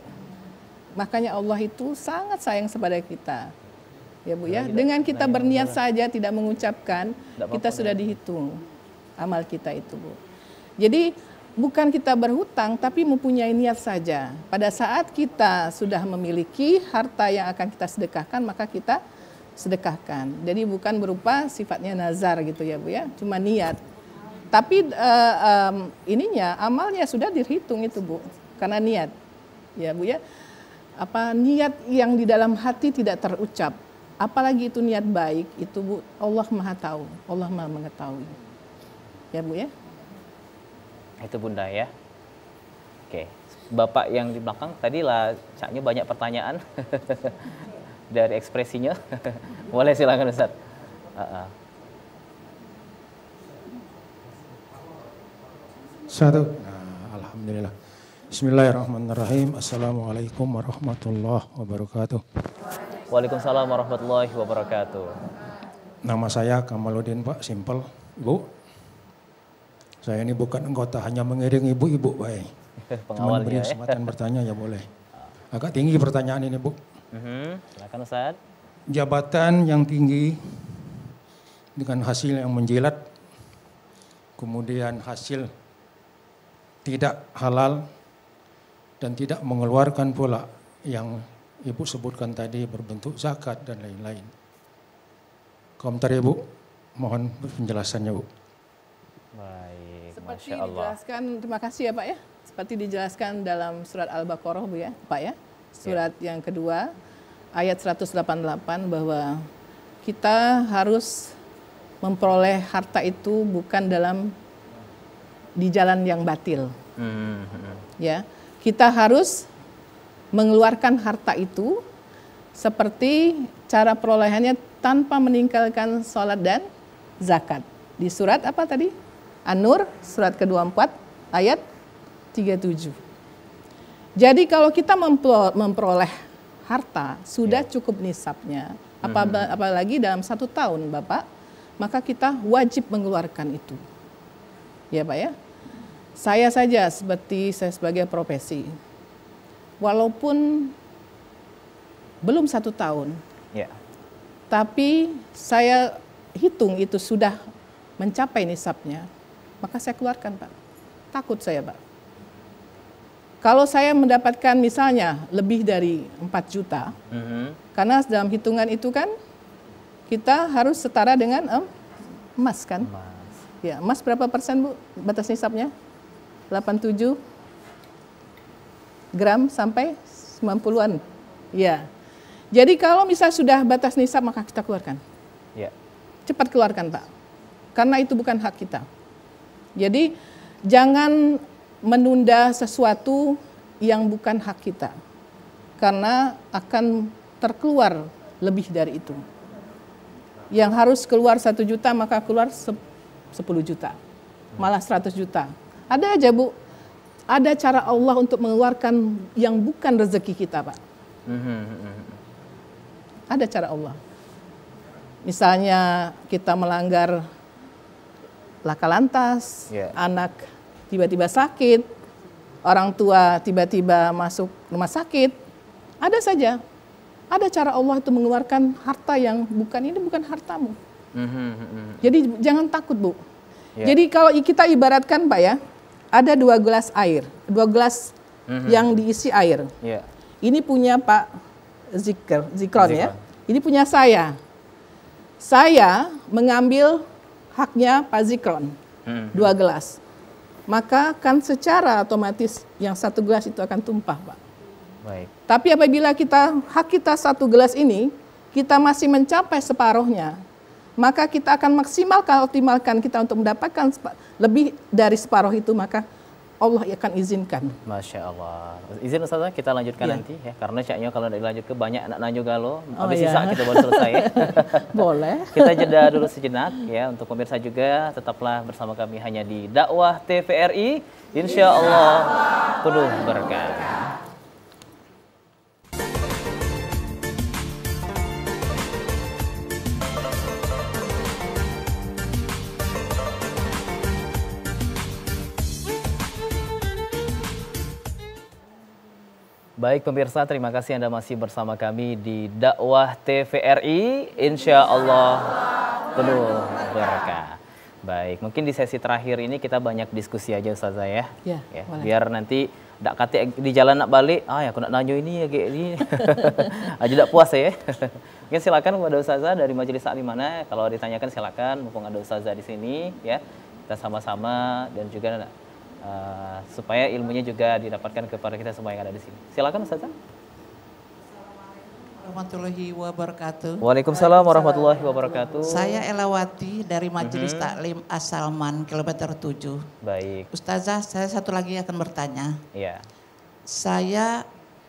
Makanya Allah itu sangat sayang kepada kita. Ya Bu ya, dengan kita berniat saja tidak mengucapkan, kita sudah dihitung amal kita itu Bu. Jadi bukan kita berhutang, tapi mempunyai niat saja. Pada saat kita sudah memiliki harta yang akan kita sedekahkan, maka kita sedekahkan. Jadi bukan berupa sifatnya nazar gitu ya Bu ya, cuma niat. Tapi amalnya sudah dihitung itu Bu, karena niat. Ya Bu ya, niat yang di dalam hati tidak terucap. Apalagi itu niat baik, itu Bu, Allah Maha tahu, Allah Maha mengetahui. Ya Bu ya. Itu Bunda ya. Oke, Bapak yang di belakang tadi lah caknya banyak pertanyaan dari ekspresinya. Boleh silakan Ustaz. Satu. Alhamdulillah. Bismillahirrahmanirrahim. Assalamualaikum warahmatullahi wabarakatuh. Waalaikumsalam warahmatullahi wabarakatuh. Nama saya Kamaluddin Pak, simpel. Bu, saya ini bukan anggota, hanya mengiring ibu-ibu, baik. Cuma beri kesempatan bertanya ya boleh. Agak tinggi pertanyaan ini Bu. Silakan Ustaz. Jabatan yang tinggi dengan hasil yang menjilat, kemudian hasil tidak halal dan tidak mengeluarkan pula yang Ibu sebutkan tadi berbentuk zakat dan lain-lain. Komentar Ibu, mohon penjelasannya Bu. Baik, Seperti Masya Allah. dijelaskan, terima kasih ya Pak ya. Seperti dijelaskan dalam surat Al-Baqarah Bu ya, Pak ya. Surat yang kedua, ayat 188 bahwa kita harus memperoleh harta itu bukan di jalan yang batil. Ya, kita harus mengeluarkan harta itu seperti cara perolehannya tanpa meninggalkan sholat dan zakat. Di surat apa tadi? An-Nur, surat ke-24, ayat 37. Jadi kalau kita memperoleh harta, sudah cukup nisabnya. Apalagi dalam 1 tahun Bapak, maka kita wajib mengeluarkan itu. Ya Pak ya. Saya saja sebagai profesi. Walaupun belum 1 tahun, tapi saya hitung itu sudah mencapai nisabnya, maka saya keluarkan Pak. Takut saya Pak. Kalau saya mendapatkan misalnya lebih dari 4 juta, karena dalam hitungan itu kan kita harus setara dengan emas kan? Ya, emas berapa persen Bu batas nisabnya? 87 gram sampai 90-an. Ya. Jadi kalau misalnya sudah batas nisab maka kita keluarkan. Ya. Cepat keluarkan Pak. Karena itu bukan hak kita. Jadi jangan menunda sesuatu yang bukan hak kita. Karena akan terkeluar lebih dari itu. Yang harus keluar 1 juta maka keluar 10 juta. Malah 100 juta. Ada aja Bu, ada cara Allah untuk mengeluarkan yang bukan rezeki kita Pak. Ada cara Allah. Misalnya kita melanggar laka lantas, anak tiba-tiba sakit, orang tua tiba-tiba masuk rumah sakit, ada saja. Ada cara Allah itu mengeluarkan harta yang ini bukan hartamu. Jadi jangan takut Bu. Jadi kalau kita ibaratkan Pak ya, ada 2 gelas air, 2 gelas yang diisi air. Ini punya Pak Zikron ya, ini punya saya. Saya mengambil haknya Pak Zikron, 2 gelas. Maka kan secara otomatis yang 1 gelas itu akan tumpah Pak. Baik. Tapi apabila hak kita 1 gelas ini, kita masih mencapai separuhnya, maka kita akan optimalkan kita untuk mendapatkan lebih dari separuh itu, maka Allah akan izinkan. Masya Allah. Izin Ustazah kita lanjutkan nanti ya, karena caknya kalau dilanjut ke banyak anak nanyo galo, habis sisa kita baru selesai ya. Boleh. Kita jeda dulu sejenak ya, untuk pemirsa juga tetaplah bersama kami hanya di Dakwah TVRI, insya Allah penuh berkah. Baik pemirsa, terima kasih Anda masih bersama kami di Dakwah TVRI, insya Allah penuh berkah. Baik, mungkin di sesi terakhir ini kita banyak diskusi aja Ustazah ya. Ya, biar nanti tak kate di jalan nak balik, ya aku nak nanyo ini ya kayak ini. Aja tak puas ya. Mungkin silakan kepada Ustazah dari majelis taklim mana, kalau ditanyakan silakan, mumpung ada Ustazah di sini ya. Kita sama-sama dan juga supaya ilmunya juga didapatkan kepada kita semua yang ada di sini. Silakan Ustazah. Warahmatullahi wabarakatuh. Waalaikumsalam warahmatullahi wabarakatuh. Saya Elawati dari Majelis Taklim Asalman kilometer 7. Baik. Ustazah, saya satu lagi akan bertanya. Iya.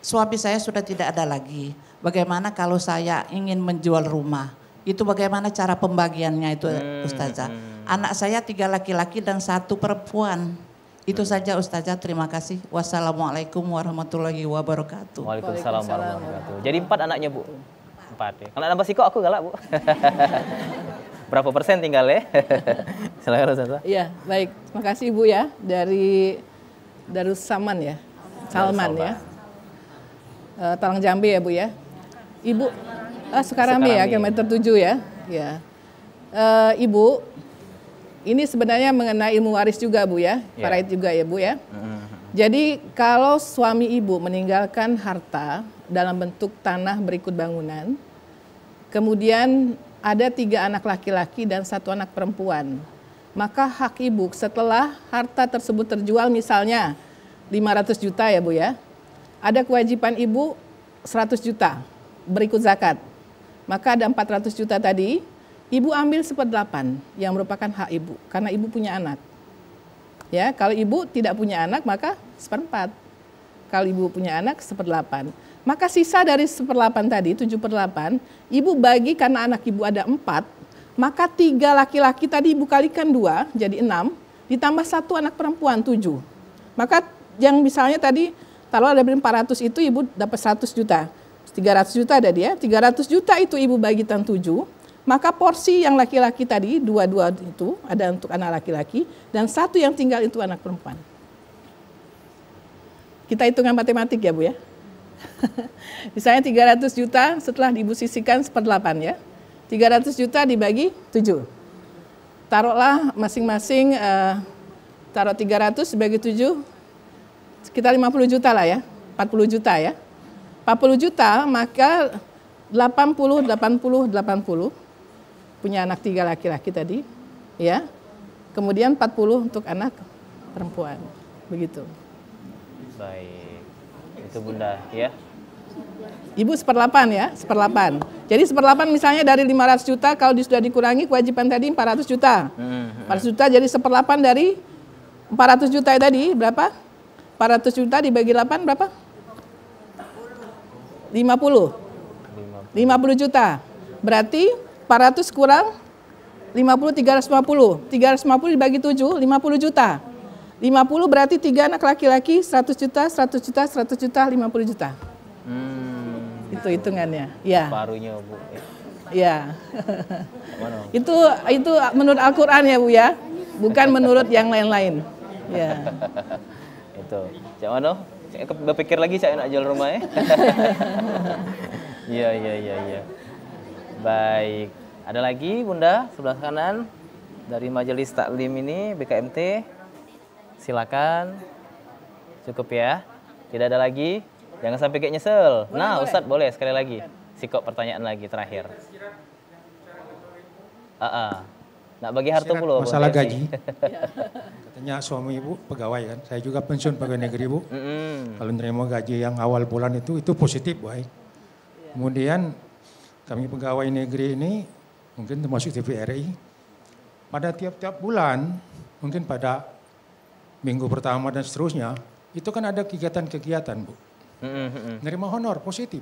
Suami saya sudah tidak ada lagi. Bagaimana kalau saya ingin menjual rumah? Itu bagaimana cara pembagiannya itu Ustazah? Anak saya 3 laki-laki dan 1 perempuan. Itu saja Ustazah, terima kasih. Wassalamualaikum warahmatullahi wabarakatuh. Waalaikumsalam warahmatullahi wabarakatuh. Jadi 4 anaknya Bu? 4 ya. Kalau nambah siko aku galak Bu. Berapa persen tinggal ya? Silakan Ustazah. Iya, baik. Terima kasih Ibu ya dari Darussaman ya. Salman ya. Talang Jambi ya Bu ya. Ibu Sukarame ya, kilometer 7 ya. Ya. Ibu, ini sebenarnya mengenai ilmu waris juga Bu ya, faraid juga ya Bu ya. Jadi kalau suami ibu meninggalkan harta dalam bentuk tanah berikut bangunan, kemudian ada 3 anak laki-laki dan 1 anak perempuan, maka hak ibu setelah harta tersebut terjual misalnya 500 juta ya Bu ya, ada kewajiban ibu 100 juta berikut zakat, maka ada 400 juta tadi. Ibu ambil 1/8 yang merupakan hak ibu, karena ibu punya anak. Ya, kalau ibu tidak punya anak maka 1/4. Kalau ibu punya anak 1/8. Maka sisa dari 1/8 tadi, 7/8, ibu bagi karena anak ibu ada 4, maka 3 laki-laki tadi ibu kalikan 2, jadi 6, ditambah 1 anak perempuan 7. Maka yang misalnya tadi, taruh ada 400 itu ibu dapat 100 juta. 300 juta ada dia, 300 juta itu ibu bagikan 7. Maka porsi yang laki-laki tadi, 2 itu ada untuk anak laki-laki, dan 1 yang tinggal itu anak perempuan. Kita hitungan matematik ya Bu ya. Misalnya 300 juta setelah ibu sisihkan 1/8 ya. 300 juta dibagi 7. Taruhlah masing-masing, taruh 300 dibagi 7, sekitar 50 juta lah ya, 40 juta ya. 40 juta maka 80 punya anak 3 laki-laki tadi ya. Kemudian 40 untuk anak perempuan. Begitu. Baik. Itu Bunda ya. Ibu 1/8 ya, 1/8. Jadi 1/8 misalnya dari 500 juta kalau sudah dikurangi kewajiban tadi 400 juta. 400 juta jadi 1/8 dari 400 juta tadi berapa? 400 juta dibagi 8 berapa? 50. 50 juta. Berarti 400 kurang 50, 350. 350 dibagi 7, 50 juta. 50 berarti 3 anak laki-laki, 100 juta, 100 juta, 100 juta, 50 juta. Itu hitungannya. Ya. Parunya Bu. Ya. Itu menurut Al-Qur'an ya Bu ya. Bukan menurut yang lain-lain. Ya. Itu. Cak Mano, saya berpikir lagi saya nak jual rumah ya. Iya. Baik. Ada lagi Bunda sebelah kanan dari Majelis Taklim ini BKMT. Silakan. Cukup ya. Tidak ada lagi. Jangan sampai kayak nyesel. Nah, Ustadz boleh sekali lagi. Sikok pertanyaan lagi terakhir. Nak bagi harta dulu. Masalah gaji. Katanya suami ibu pegawai kan. Saya juga pensiun pegawai negeri Bu. Kalau nerima gaji yang awal bulan itu positif baik. Kemudian kami pegawai negeri ini mungkin termasuk TVRI. Pada tiap-tiap bulan, mungkin pada minggu pertama dan seterusnya, itu kan ada kegiatan-kegiatan Bu. Nerima honor positif.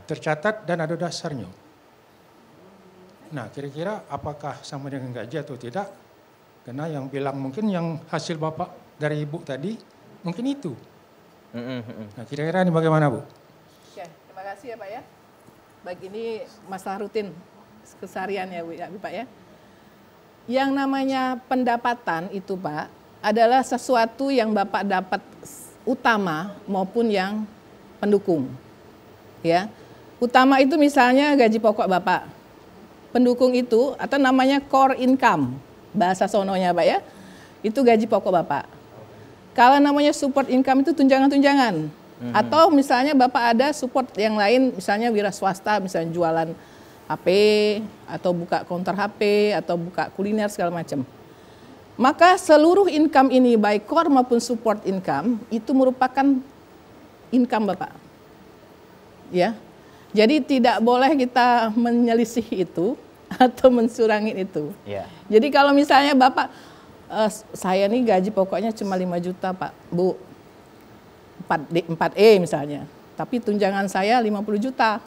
Tercatat dan ada dasarnya. Nah, kira-kira apakah sama dengan gaji atau tidak? Karena yang bilang mungkin yang hasil Bapak dari Ibu tadi mungkin itu. Nah, kira-kira ini bagaimana Bu? Oke, terima kasih ya Pak ya. Baik, ini masalah rutin keseharian ya Bu ya, Pak ya. Yang namanya pendapatan itu Pak adalah sesuatu yang Bapak dapat utama maupun yang pendukung. Ya. Utama itu misalnya gaji pokok Bapak. Pendukung itu atau namanya core income, bahasa sononya Pak ya. Itu gaji pokok Bapak. Kalau namanya support income itu tunjangan-tunjangan. Atau misalnya Bapak ada support yang lain, misalnya wira swasta, misalnya jualan HP, atau buka counter HP, atau buka kuliner segala macam. Maka seluruh income ini, baik core maupun support income, itu merupakan income Bapak. Ya, jadi tidak boleh kita menyelisih itu, atau mencurangi itu. Jadi kalau misalnya Bapak, saya nih gaji pokoknya cuma 5 juta Pak, Bu. 4E misalnya, tapi tunjangan saya 50 juta.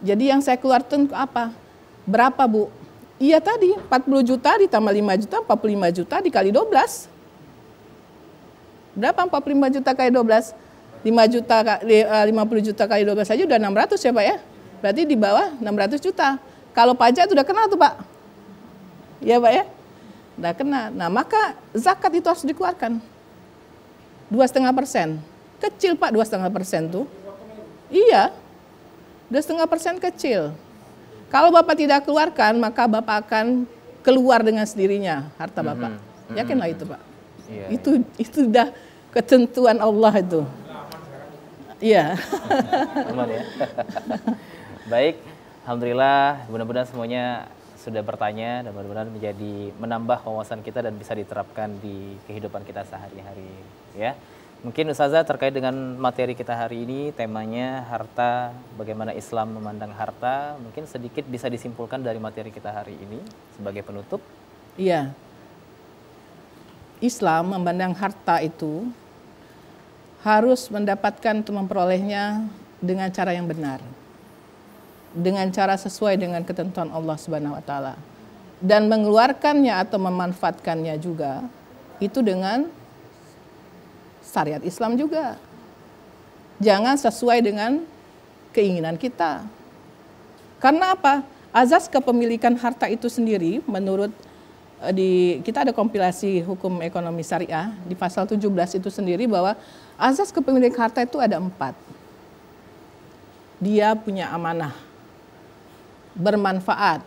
Jadi yang saya keluarkan apa? Berapa Bu? Iya tadi 40 juta ditambah 5 juta, 45 juta dikali 12. Berapa 45 juta kali 12? 5 juta, 50 juta kali 12 saja udah 600 ya Pak ya? Berarti di bawah 600 juta. Kalau pajak itu udah kena tuh Pak. Ya Pak ya? Udah kena. Nah maka zakat itu harus dikeluarkan. 2,5%. Kecil Pak 2,5% tuh. Iya. 2,5% kecil. Kalau Bapak tidak keluarkan, maka Bapak akan keluar dengan sendirinya harta Bapak. Yakinlah itu Pak. Itu udah ketentuan Allah itu. Iya. Aman ya. Baik, alhamdulillah mudah-mudahan semuanya sudah bertanya dan mudah-mudahan menambah wawasan kita dan bisa diterapkan di kehidupan kita sehari-hari ya. Mungkin Ustazah terkait dengan materi kita hari ini temanya harta, bagaimana Islam memandang harta, mungkin sedikit bisa disimpulkan dari materi kita hari ini sebagai penutup. Iya. Islam memandang harta itu harus mendapatkan atau memperolehnya dengan cara yang benar. Dengan cara sesuai dengan ketentuan Allah Subhanahu wa taala. Dan mengeluarkannya atau memanfaatkannya juga itu dengan syariat Islam juga. Jangan sesuai dengan keinginan kita. Karena apa? Azas kepemilikan harta itu sendiri menurut kita ada kompilasi hukum ekonomi syariah di pasal 17 itu sendiri bahwa azas kepemilikan harta itu ada 4. Dia punya amanah, bermanfaat,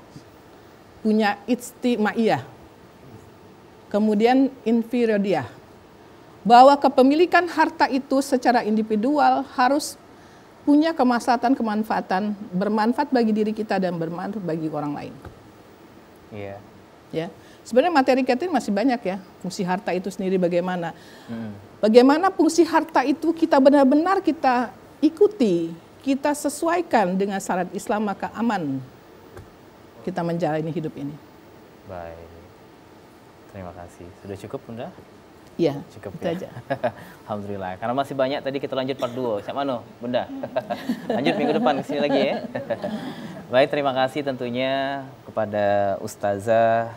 punya ijtimaiyah, kemudian infiradiah, bahwa kepemilikan harta itu secara individual harus punya kemaslahatan, kemanfaatan, bermanfaat bagi diri kita dan bermanfaat bagi orang lain. Iya. Ya, sebenarnya materi kita ini masih banyak ya, fungsi harta itu sendiri bagaimana. Bagaimana fungsi harta itu kita benar-benar kita ikuti, kita sesuaikan dengan syariat Islam, maka aman kita menjalani hidup ini. Baik. Terima kasih. Sudah cukup, Bunda? Iya, Cukup itu ya. aja. Alhamdulillah. Karena masih banyak tadi kita lanjut part 2. Siap mano, Bunda? Lanjut minggu depan kesini lagi ya. Baik, terima kasih tentunya kepada Ustazah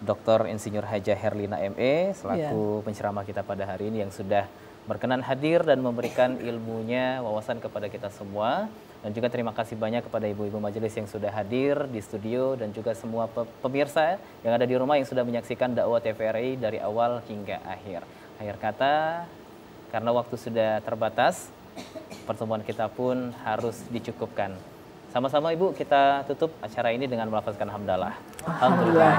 Dr. Insinyur Hajah Herlina ME selaku penceramah kita pada hari ini yang sudah berkenan hadir dan memberikan ilmunya, wawasan kepada kita semua. Dan juga terima kasih banyak kepada ibu-ibu majelis yang sudah hadir di studio dan juga semua pemirsa yang ada di rumah yang sudah menyaksikan dakwah TVRI dari awal hingga akhir. Akhir kata, karena waktu sudah terbatas, pertemuan kita pun harus dicukupkan. Sama-sama Ibu, kita tutup acara ini dengan melafazkan hamdalah. Alhamdulillah.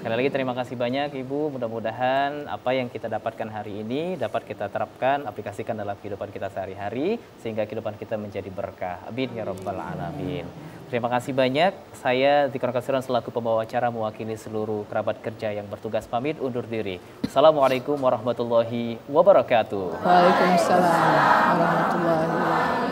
Sekali lagi terima kasih banyak Ibu, mudah-mudahan apa yang kita dapatkan hari ini dapat kita terapkan, aplikasikan dalam kehidupan kita sehari-hari sehingga kehidupan kita menjadi berkah. Amin ya rabbal alamin. Terima kasih banyak. Saya Zikron Kasiran selaku pembawa acara mewakili seluruh kerabat kerja yang bertugas pamit undur diri. Assalamualaikum warahmatullahi wabarakatuh. Waalaikumsalam warahmatullahi wabarakatuh.